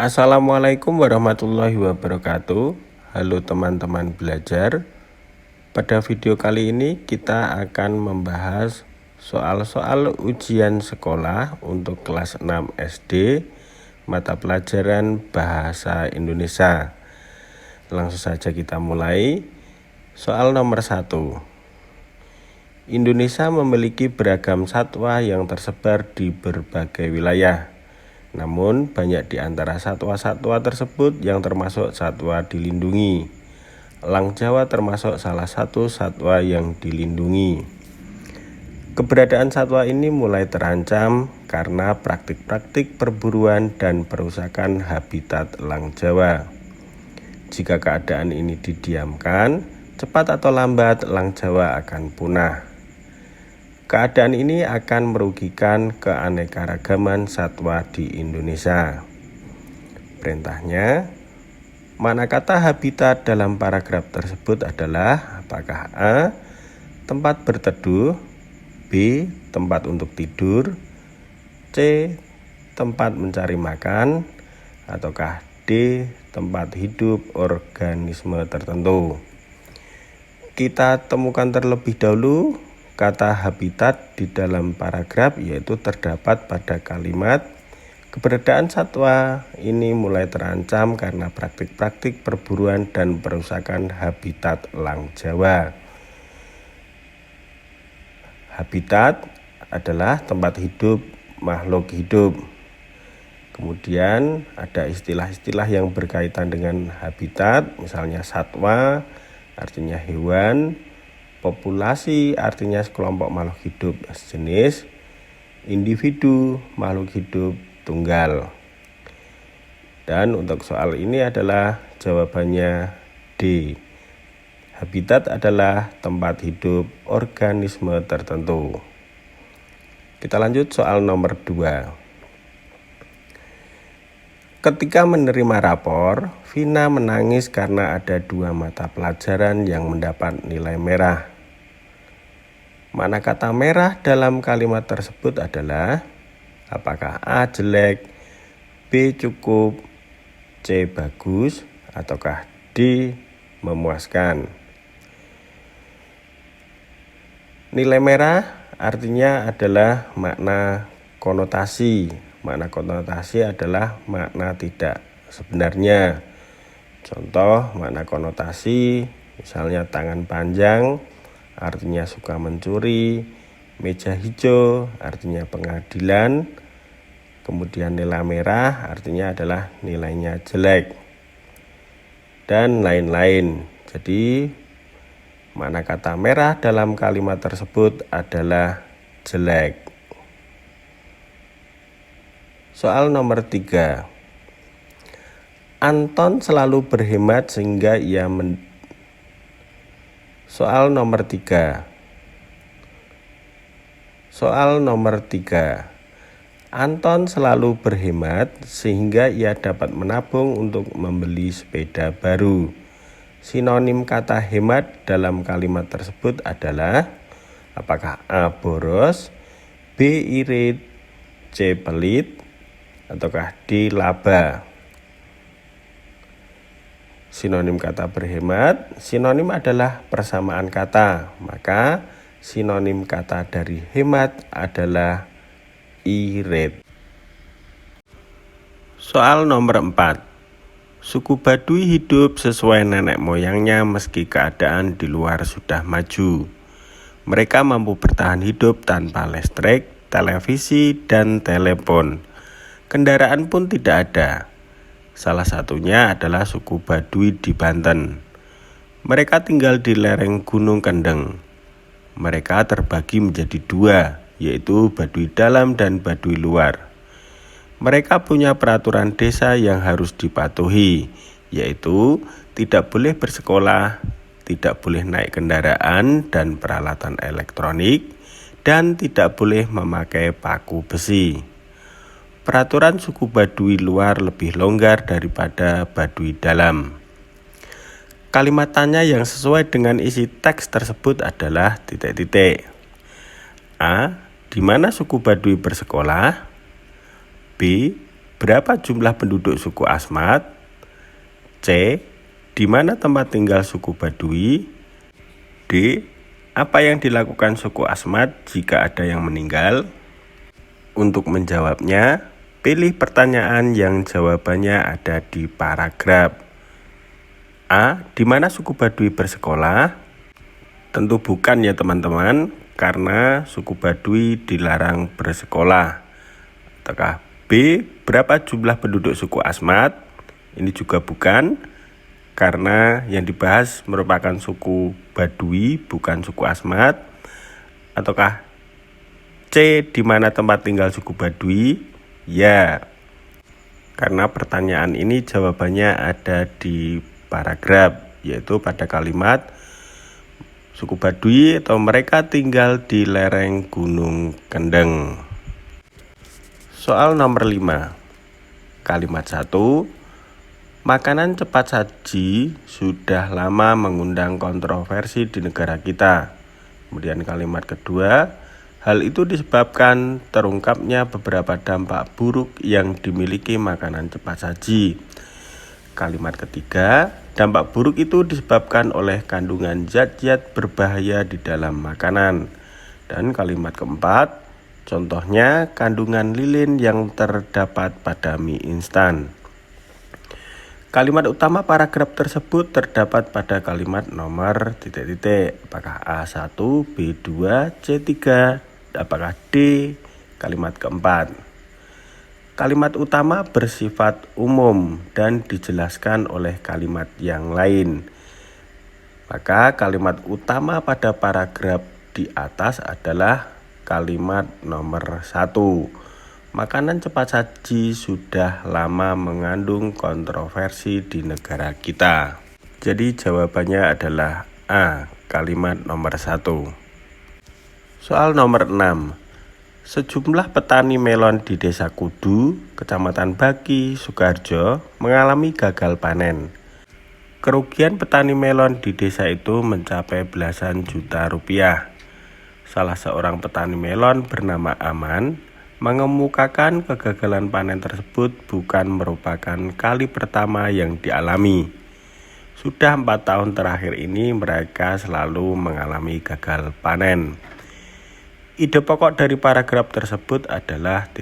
Assalamualaikum warahmatullahi wabarakatuh. Halo teman-teman belajar. Pada video kali ini kita akan membahas soal-soal ujian sekolah untuk kelas 6 SD mata pelajaran Bahasa Indonesia. Langsung saja kita mulai. Soal nomor 1. Indonesia memiliki beragam satwa yang tersebar di berbagai wilayah. Namun, banyak di antara satwa-satwa tersebut yang termasuk satwa dilindungi. Elang Jawa termasuk salah satu satwa yang dilindungi. Keberadaan satwa ini mulai terancam karena praktik-praktik perburuan dan perusakan habitat elang Jawa. Jika keadaan ini didiamkan, cepat atau lambat elang Jawa akan punah. Keadaan ini akan merugikan keanekaragaman satwa di Indonesia. Perintahnya, makna kata habitat dalam paragraf tersebut adalah apakah A. tempat berteduh, B. tempat untuk tidur, C. tempat mencari makan, ataukah D. tempat hidup organisme tertentu. Kita temukan terlebih dahulu kata habitat di dalam paragraf, yaitu terdapat pada kalimat keberadaan satwa ini mulai terancam karena praktik-praktik perburuan dan perusakan habitat elang Jawa. Habitat adalah tempat hidup makhluk hidup. Kemudian ada istilah-istilah yang berkaitan dengan habitat, misalnya satwa artinya hewan, populasi artinya sekelompok makhluk hidup sejenis, individu makhluk hidup tunggal. Dan untuk soal ini adalah jawabannya D. Habitat adalah tempat hidup organisme tertentu. Kita lanjut soal nomor 2. Ketika menerima rapor, Vina menangis karena ada 2 mata pelajaran yang mendapat nilai merah. Makna kata merah dalam kalimat tersebut adalah apakah A. jelek, B. cukup, C. bagus, ataukah D. memuaskan. Nilai merah artinya adalah makna konotasi. Makna konotasi adalah makna tidak sebenarnya. Contoh makna konotasi misalnya tangan panjang artinya suka mencuri, meja hijau artinya pengadilan, kemudian nilai merah artinya adalah nilainya jelek, dan lain-lain. Jadi makna kata merah dalam kalimat tersebut adalah jelek. Soal nomor 3. Anton selalu berhemat sehingga ia Soal nomor 3. Anton selalu berhemat sehingga ia dapat menabung untuk membeli sepeda baru. Sinonim kata hemat dalam kalimat tersebut adalah apakah A. boros, B. irit, C. pelit, ataukah D. laba. Sinonim kata berhemat, sinonim adalah persamaan kata, maka sinonim kata dari hemat adalah irit. Soal nomor 4. Suku Baduy hidup sesuai nenek moyangnya meski keadaan di luar sudah maju. Mereka mampu bertahan hidup tanpa listrik, televisi, dan telepon. Kendaraan pun tidak ada. Salah satunya adalah suku Baduy di Banten. Mereka tinggal di lereng Gunung Kendeng. Mereka terbagi menjadi 2, yaitu Baduy dalam dan Baduy luar. Mereka punya peraturan desa yang harus dipatuhi, yaitu tidak boleh bersekolah, tidak boleh naik kendaraan dan peralatan elektronik, dan tidak boleh memakai paku besi. Peraturan suku Baduy luar lebih longgar daripada Baduy dalam. Kalimat tanya yang sesuai dengan isi teks tersebut adalah titik-titik. A. Di mana suku Baduy bersekolah? B. Berapa jumlah penduduk suku Asmat? C. Di mana tempat tinggal suku Baduy? D. Apa yang dilakukan suku Asmat jika ada yang meninggal? Untuk menjawabnya, pilih pertanyaan yang jawabannya ada di paragraf. A. Di mana suku Baduy bersekolah? Tentu bukan ya teman-teman, karena suku Baduy dilarang bersekolah. Ataukah B. Berapa jumlah penduduk suku Asmat? Ini juga bukan, karena yang dibahas merupakan suku Baduy, bukan suku Asmat. Ataukah C. Di mana tempat tinggal suku Baduy? Ya, karena pertanyaan ini jawabannya ada di paragraf, yaitu pada kalimat suku Baduy atau mereka tinggal di lereng Gunung Kendeng. Soal nomor 5. Kalimat 1. Makanan cepat saji sudah lama mengundang kontroversi di negara kita. Kemudian kalimat kedua, hal itu disebabkan terungkapnya beberapa dampak buruk yang dimiliki makanan cepat saji. Kalimat ketiga, dampak buruk itu disebabkan oleh kandungan zat-zat berbahaya di dalam makanan. Dan kalimat keempat, contohnya kandungan lilin yang terdapat pada mie instan. Kalimat utama paragraf tersebut terdapat pada kalimat nomor ... Apakah A1, B2, C3, apakah D, kalimat keempat. Kalimat utama bersifat umum dan dijelaskan oleh kalimat yang lain. Maka kalimat utama pada paragraf di atas adalah kalimat nomor 1. Makanan cepat saji sudah lama mengandung kontroversi di negara kita. Jadi jawabannya adalah A, kalimat nomor 1. Soal nomor 6. Sejumlah petani melon di Desa Kudu, Kecamatan Baki, Sukoharjo mengalami gagal panen. Kerugian petani melon di desa itu mencapai belasan juta rupiah. Salah seorang petani melon bernama Aman mengemukakan kegagalan panen tersebut bukan merupakan kali pertama yang dialami. Sudah 4 tahun terakhir ini mereka selalu mengalami gagal panen. Ide pokok dari paragraf tersebut adalah ...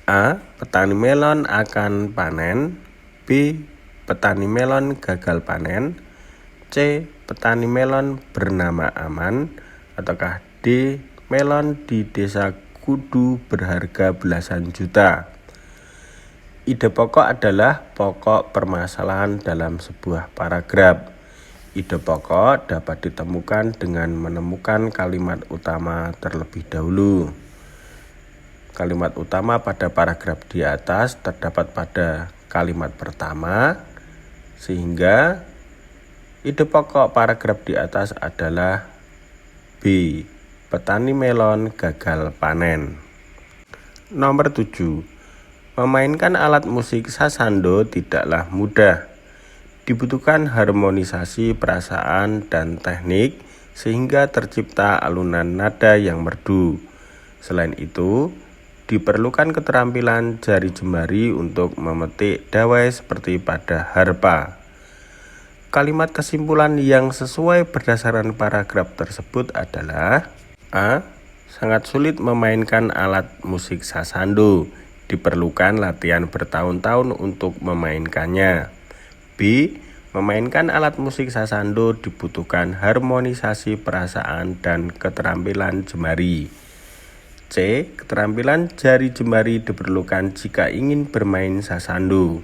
A. Petani melon akan panen. B. Petani melon gagal panen. C. Petani melon bernama Aman. Ataukah D. Melon di Desa Kudu berharga belasan juta. Ide pokok adalah pokok permasalahan dalam sebuah paragraf. Ide pokok dapat ditemukan dengan menemukan kalimat utama terlebih dahulu. Kalimat utama pada paragraf di atas terdapat pada kalimat pertama, sehingga ide pokok paragraf di atas adalah B. Petani melon gagal panen. Nomor 7. Memainkan alat musik sasando tidaklah mudah. Dibutuhkan harmonisasi perasaan dan teknik sehingga tercipta alunan nada yang merdu. Selain itu, diperlukan keterampilan jari jemari untuk memetik dawai seperti pada harpa. Kalimat kesimpulan yang sesuai berdasarkan paragraf tersebut adalah A. Sangat sulit memainkan alat musik sasando. Diperlukan latihan bertahun-tahun untuk memainkannya. B. Memainkan alat musik sasando dibutuhkan harmonisasi perasaan dan keterampilan jemari. C. Keterampilan jari jemari diperlukan jika ingin bermain sasando.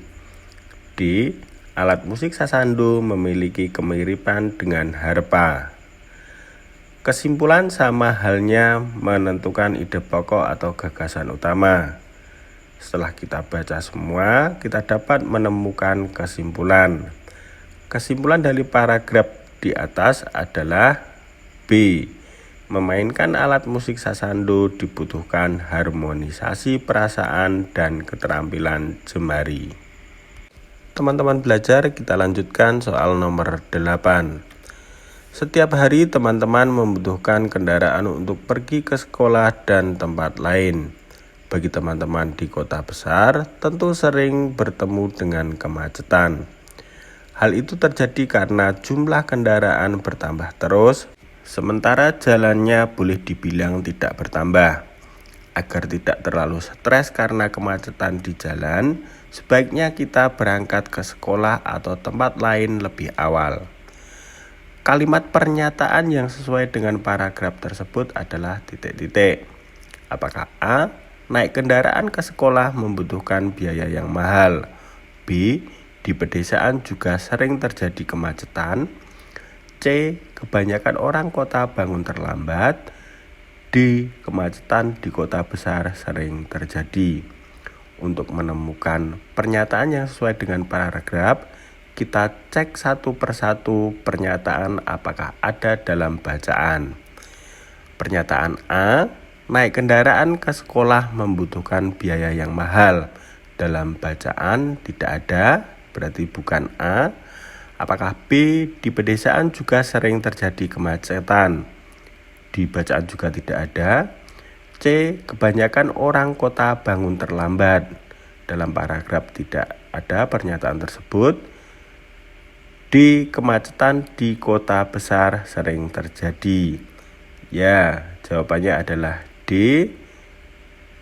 D. Alat musik sasando memiliki kemiripan dengan harpa. Kesimpulan sama halnya menentukan ide pokok atau gagasan utama. Setelah kita baca semua, kita dapat menemukan kesimpulan. Kesimpulan dari paragraf di atas adalah B. Memainkan alat musik sasando dibutuhkan harmonisasi perasaan dan keterampilan jemari. Teman-teman belajar, kita lanjutkan soal nomor 8. Setiap hari teman-teman membutuhkan kendaraan untuk pergi ke sekolah dan tempat lain. bagi teman-teman di kota besar tentu sering bertemu dengan kemacetan. Hal itu terjadi karena jumlah kendaraan bertambah terus, sementara jalannya boleh dibilang tidak bertambah. Agar tidak terlalu stres karena kemacetan di jalan, sebaiknya kita berangkat ke sekolah atau tempat lain lebih awal. Kalimat pernyataan yang sesuai dengan paragraf tersebut adalah titik-titik. Apakah A. Naik kendaraan ke sekolah membutuhkan biaya yang mahal. B. Di pedesaan juga sering terjadi kemacetan. C. Kebanyakan orang kota bangun terlambat. D. Kemacetan di kota besar sering terjadi. Untuk menemukan pernyataan yang sesuai dengan paragraf, kita cek satu persatu pernyataan apakah ada dalam bacaan. Pernyataan A. Naik kendaraan ke sekolah membutuhkan biaya yang mahal. Dalam bacaan tidak ada, berarti bukan A. Apakah B. Di pedesaan juga sering terjadi kemacetan? Di bacaan juga tidak ada. C. Kebanyakan orang kota bangun terlambat. Dalam paragraf tidak ada pernyataan tersebut. D. Kemacetan di kota besar sering terjadi. Ya, jawabannya adalah D.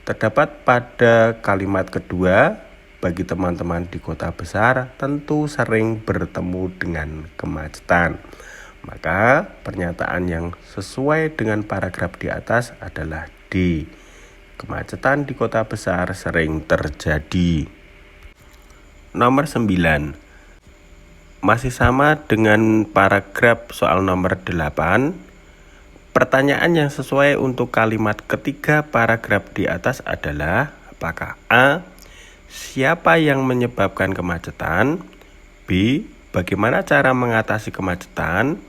Terdapat pada kalimat kedua, bagi teman-teman di kota besar tentu sering bertemu dengan kemacetan. Maka pernyataan yang sesuai dengan paragraf di atas adalah D. Kemacetan di kota besar sering terjadi. Nomor 9. Masih sama dengan paragraf soal nomor 8. Pertanyaan yang sesuai untuk kalimat ketiga paragraf di atas adalah apakah A. Siapa yang menyebabkan kemacetan? B. Bagaimana cara mengatasi kemacetan?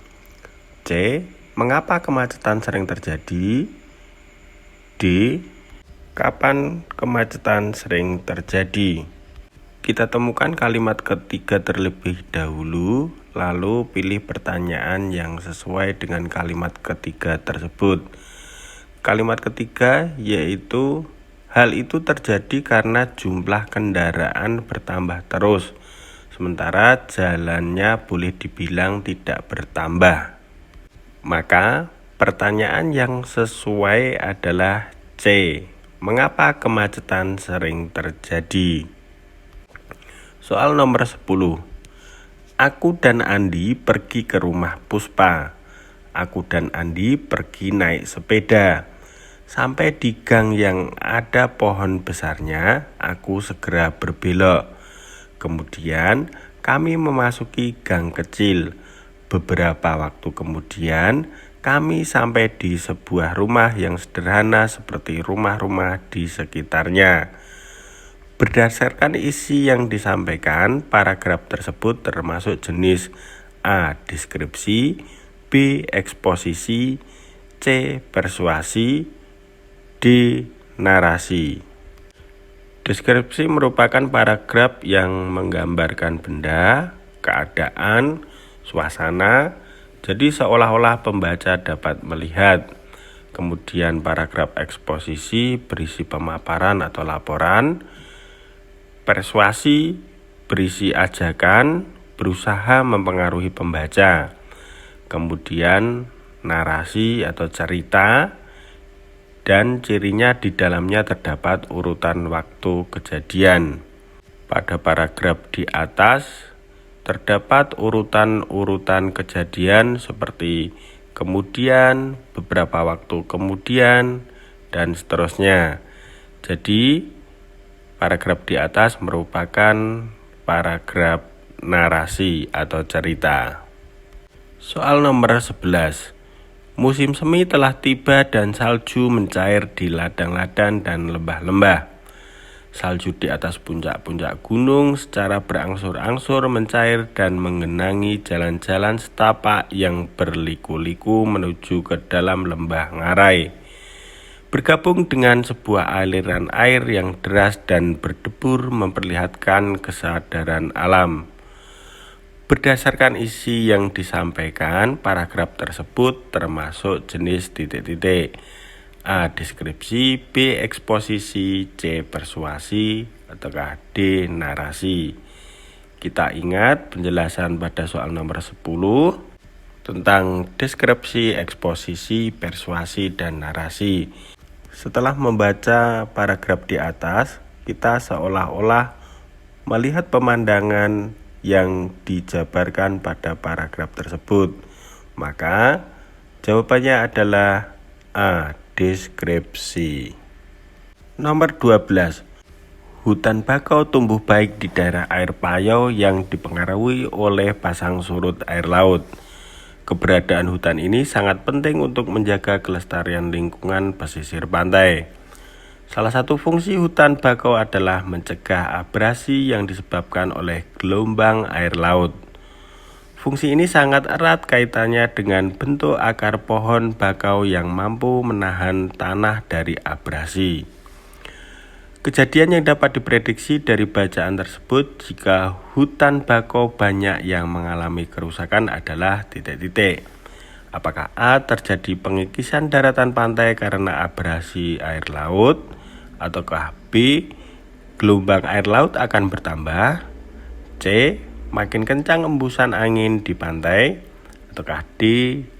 C. Mengapa kemacetan sering terjadi? D. Kapan kemacetan sering terjadi? Kita temukan kalimat ketiga terlebih dahulu, lalu pilih pertanyaan yang sesuai dengan kalimat ketiga tersebut. Kalimat ketiga yaitu hal itu terjadi karena jumlah kendaraan bertambah terus, sementara jalannya boleh dibilang tidak bertambah. Maka pertanyaan yang sesuai adalah C. Mengapa kemacetan sering terjadi? Soal nomor 10. Aku dan Andi pergi ke rumah Puspa. Aku dan Andi pergi naik sepeda. Sampai di gang yang ada pohon besarnya, aku segera berbelok. Kemudian kami memasuki gang kecil. Beberapa waktu kemudian, kami sampai di sebuah rumah yang sederhana seperti rumah-rumah di sekitarnya. Berdasarkan isi yang disampaikan, paragraf tersebut termasuk jenis A. Deskripsi, B. Eksposisi, C. Persuasi, D. Narasi. Deskripsi merupakan paragraf yang menggambarkan benda, keadaan, suasana, jadi seolah-olah pembaca dapat melihat. Kemudian paragraf eksposisi berisi pemaparan atau laporan. Persuasi berisi ajakan, berusaha mempengaruhi pembaca. Kemudian narasi atau cerita, dan cirinya di dalamnya terdapat urutan waktu kejadian. Pada paragraf di atas terdapat urutan-urutan kejadian seperti kemudian, beberapa waktu kemudian, dan seterusnya. Jadi paragraf di atas merupakan paragraf narasi atau cerita. Soal nomor 11. Musim semi telah tiba dan salju mencair di ladang-ladang dan lembah-lembah. Salju di atas puncak-puncak gunung secara berangsur-angsur mencair dan menggenangi jalan-jalan setapak yang berliku-liku menuju ke dalam lembah Ngarai. Bergabung dengan sebuah aliran air yang deras dan berdebur memperlihatkan kesadaran alam. Berdasarkan isi yang disampaikan, paragraf tersebut termasuk jenis titik-titik. A. Deskripsi, B. Eksposisi, C. Persuasi, ataukah D. Narasi. Kita ingat penjelasan pada soal nomor 10 tentang deskripsi, eksposisi, persuasi, dan narasi. Setelah membaca paragraf di atas, kita seolah-olah melihat pemandangan yang dijabarkan pada paragraf tersebut. Maka jawabannya adalah A. Deskripsi. Nomor 12. Hutan bakau tumbuh baik di daerah air payau yang dipengaruhi oleh pasang surut air laut. Keberadaan hutan ini sangat penting untuk menjaga kelestarian lingkungan pesisir pantai. Salah satu fungsi hutan bakau adalah mencegah abrasi yang disebabkan oleh gelombang air laut. Fungsi ini sangat erat kaitannya dengan bentuk akar pohon bakau yang mampu menahan tanah dari abrasi. Kejadian yang dapat diprediksi dari bacaan tersebut jika hutan bakau banyak yang mengalami kerusakan adalah titik-titik. Apakah A. terjadi pengikisan daratan pantai karena abrasi air laut, ataukah B. gelombang air laut akan bertambah, C. makin kencang embusan angin di pantai, ataukah D.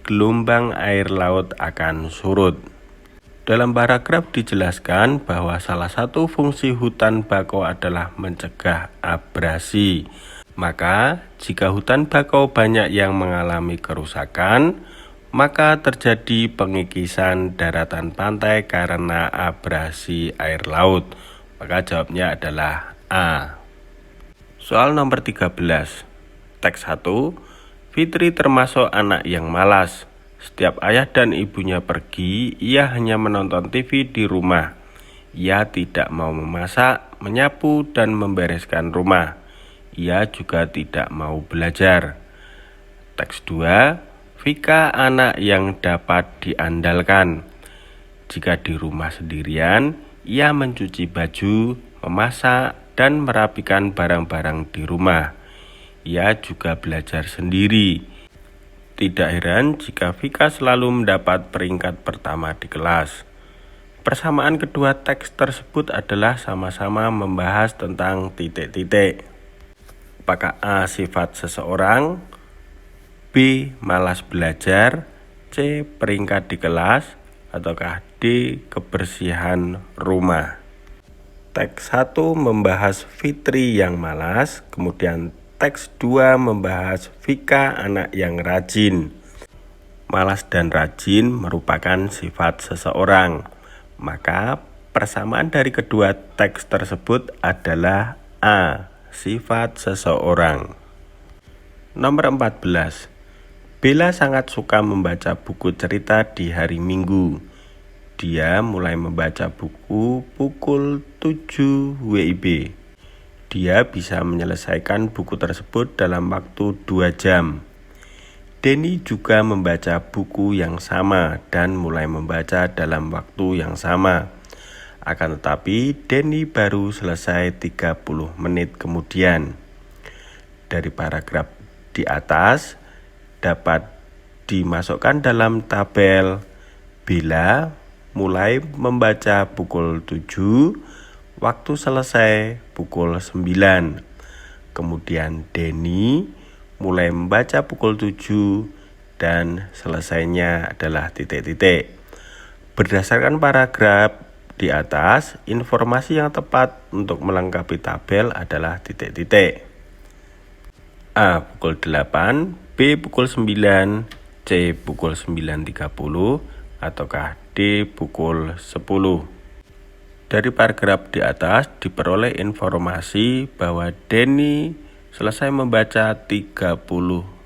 gelombang air laut akan surut. Dalam paragraf dijelaskan bahwa salah satu fungsi hutan bakau adalah mencegah abrasi. Maka, jika hutan bakau banyak yang mengalami kerusakan, maka terjadi pengikisan daratan pantai karena abrasi air laut. Maka jawabnya adalah A. Soal nomor 13. Teks 1. Fitri termasuk anak yang malas. Setiap ayah dan ibunya pergi, ia hanya menonton TV di rumah. Ia tidak mau memasak, menyapu, dan membereskan rumah. Ia juga tidak mau belajar. Teks 2. Vika anak yang dapat diandalkan. Jika di rumah sendirian, ia mencuci baju, memasak, dan merapikan barang-barang di rumah. Ia juga belajar sendiri. Tidak heran jika Vika selalu mendapat peringkat pertama di kelas. Persamaan kedua teks tersebut adalah sama-sama membahas tentang titik-titik. Apakah A. sifat seseorang, B. malas belajar, C. peringkat di kelas, ataukah D. kebersihan rumah. Teks 1 membahas Fitri yang malas, kemudian teks 2 membahas Vika anak yang rajin. Malas dan rajin merupakan sifat seseorang. Maka persamaan dari kedua teks tersebut adalah A. sifat seseorang. Nomor 14. Bella sangat suka membaca buku cerita di hari Minggu. Dia mulai membaca buku pukul 7 WIB. Dia bisa menyelesaikan buku tersebut dalam waktu 2 jam. Denny juga membaca buku yang sama dan mulai membaca dalam waktu yang sama. Akan tetapi Denny baru selesai 30 menit kemudian. Dari paragraf di atas dapat dimasukkan dalam tabel. Bella mulai membaca pukul 7, waktu selesai pukul 9. Kemudian Denny mulai membaca pukul 7 dan selesainya adalah titik-titik. Berdasarkan paragraf di atas, informasi yang tepat untuk melengkapi tabel adalah titik-titik. A. pukul 8, B. pukul 9, C. pukul 9.30, ataukah D. pukul 10. Dari paragraf di atas diperoleh informasi bahwa Denny selesai membaca 30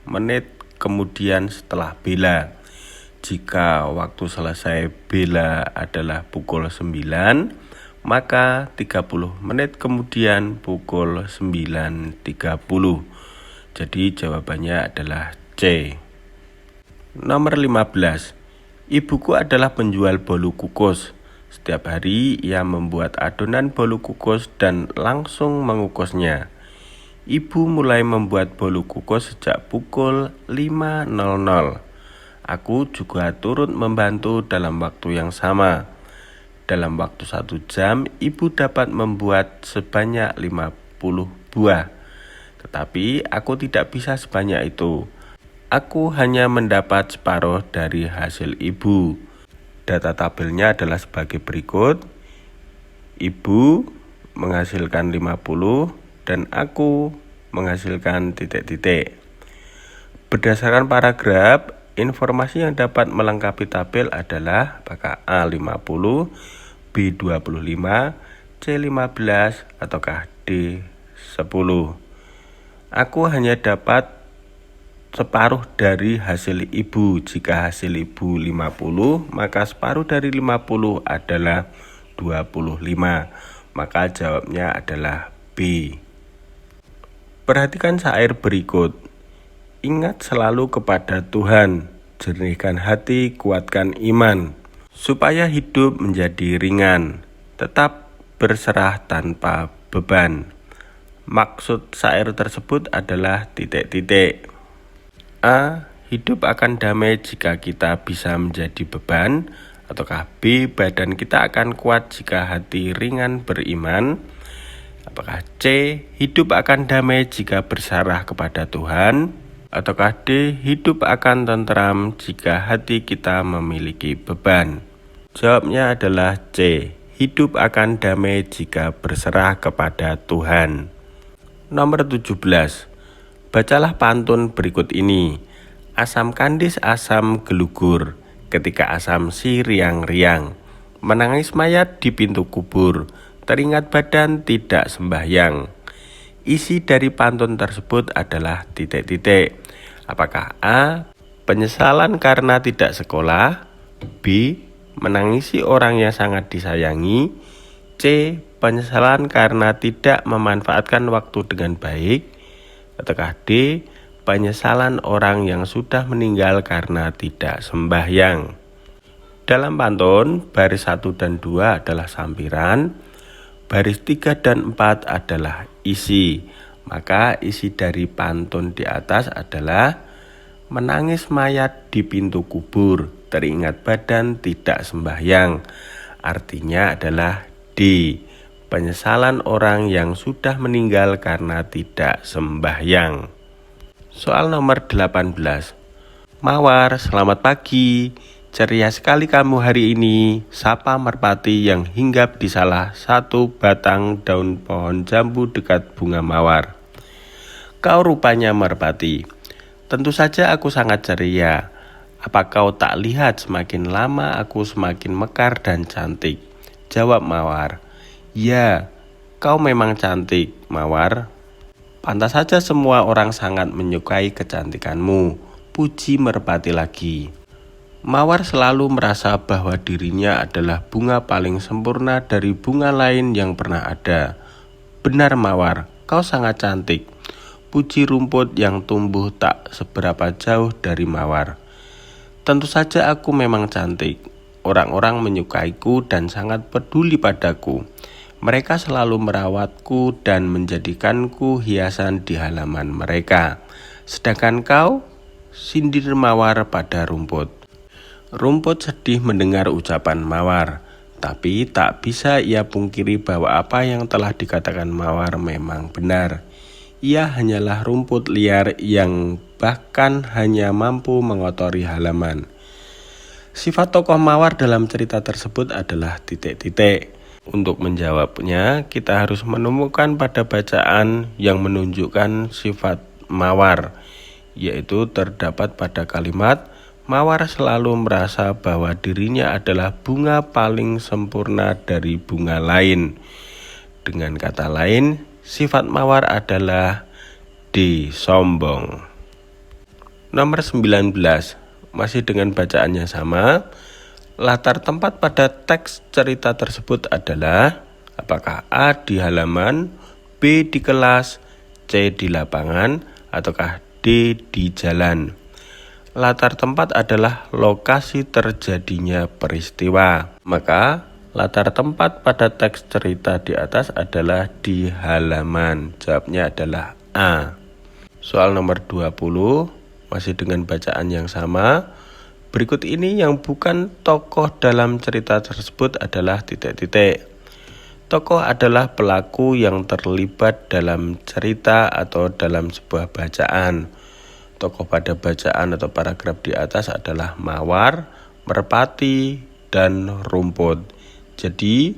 menit kemudian setelah Bella. Jika waktu selesai Bella adalah pukul 9, maka 30 menit kemudian pukul 9.30. Jadi jawabannya adalah C. Nomor 15. Ibuku adalah penjual bolu kukus. Setiap hari ia membuat adonan bolu kukus dan langsung mengukusnya. Ibu mulai membuat bolu kukus sejak pukul 5.00. Aku juga turut membantu dalam waktu yang sama. Dalam waktu 1 jam, ibu dapat membuat sebanyak 50 buah. Tetapi aku tidak bisa sebanyak itu. Aku hanya mendapat separuh dari hasil ibu. Data tabelnya adalah sebagai berikut. Ibu menghasilkan 50 dan aku menghasilkan titik-titik. Berdasarkan paragraf, informasi yang dapat melengkapi tabel adalah apakah A 50, B 25, C 15, ataukah D 10. Aku hanya dapat separuh dari hasil ibu. Jika hasil ibu 50, maka separuh dari 50 adalah 25. Maka jawabnya adalah B. Perhatikan syair berikut. Ingat selalu kepada Tuhan, jernihkan hati, kuatkan iman, supaya hidup menjadi ringan, tetap berserah tanpa beban. Maksud syair tersebut adalah titik-titik. A. Hidup akan damai jika kita bisa menjadi beban. Ataukah B. Badan kita akan kuat jika hati ringan beriman. Apakah C. Hidup akan damai jika berserah kepada Tuhan. Ataukah D. Hidup akan tentram jika hati kita memiliki beban. Jawabnya adalah C. Hidup akan damai jika berserah kepada Tuhan. Nomor 17. Bacalah pantun berikut ini. Asam kandis asam gelugur, ketika asam si riang-riang. Menangis mayat di pintu kubur, teringat badan tidak sembahyang. Isi dari pantun tersebut adalah titik-titik. Apakah A. Penyesalan karena tidak sekolah, B. Menangisi orang yang sangat disayangi, C. Penyesalan karena tidak memanfaatkan waktu dengan baik, ataukah D. Penyesalan orang yang sudah meninggal karena tidak sembahyang. Dalam pantun, baris 1 dan 2 adalah sampiran, baris 3 dan 4 adalah isi. Maka isi dari pantun di atas adalah menangis mayat di pintu kubur, teringat badan tidak sembahyang. Artinya adalah D. Penyesalan orang yang sudah meninggal karena tidak sembahyang. Soal nomor 18. Mawar, selamat pagi. Ceria sekali kamu hari ini, sapa merpati yang hinggap di salah satu batang daun pohon jambu dekat bunga mawar. Kau rupanya merpati. Tentu saja aku sangat ceria. Apa kau tak lihat semakin lama aku semakin mekar dan cantik? Jawab mawar. Ya, kau memang cantik, mawar. Pantas saja semua orang sangat menyukai kecantikanmu, puji merpati lagi. Mawar selalu merasa bahwa dirinya adalah bunga paling sempurna dari bunga lain yang pernah ada. Benar mawar, kau sangat cantik. Puji rumput yang tumbuh tak seberapa jauh dari mawar. Tentu saja aku memang cantik. Orang-orang menyukaiku dan sangat peduli padaku. Mereka selalu merawatku dan menjadikanku hiasan di halaman mereka. Sedangkan kau, sindir mawar pada rumput. Rumput sedih mendengar ucapan mawar, tapi tak bisa ia pungkiri bahwa apa yang telah dikatakan mawar memang benar. Ia hanyalah rumput liar yang bahkan hanya mampu mengotori halaman. Sifat tokoh mawar dalam cerita tersebut adalah titik-titik. Untuk menjawabnya, kita harus menemukan pada bacaan yang menunjukkan sifat mawar, yaitu terdapat pada kalimat, mawar selalu merasa bahwa dirinya adalah bunga paling sempurna dari bunga lain. Dengan kata lain, sifat mawar adalah D. Sombong. Nomor 19, masih dengan bacaannya sama. Latar tempat pada teks cerita tersebut adalah apakah A. di halaman, B. di kelas, C. di lapangan, ataukah D. di jalan. Latar tempat adalah lokasi terjadinya peristiwa. Maka latar tempat pada teks cerita di atas adalah di halaman. Jawabnya adalah A. Soal nomor 20, masih dengan bacaan yang sama. Berikut ini yang bukan tokoh dalam cerita tersebut adalah titik-titik. Tokoh adalah pelaku yang terlibat dalam cerita atau dalam sebuah bacaan. Tokoh pada bacaan atau paragraf di atas adalah mawar, merpati, dan rumput. Jadi,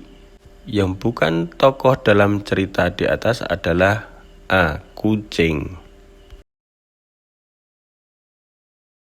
yang bukan tokoh dalam cerita di atas adalah A. Kucing.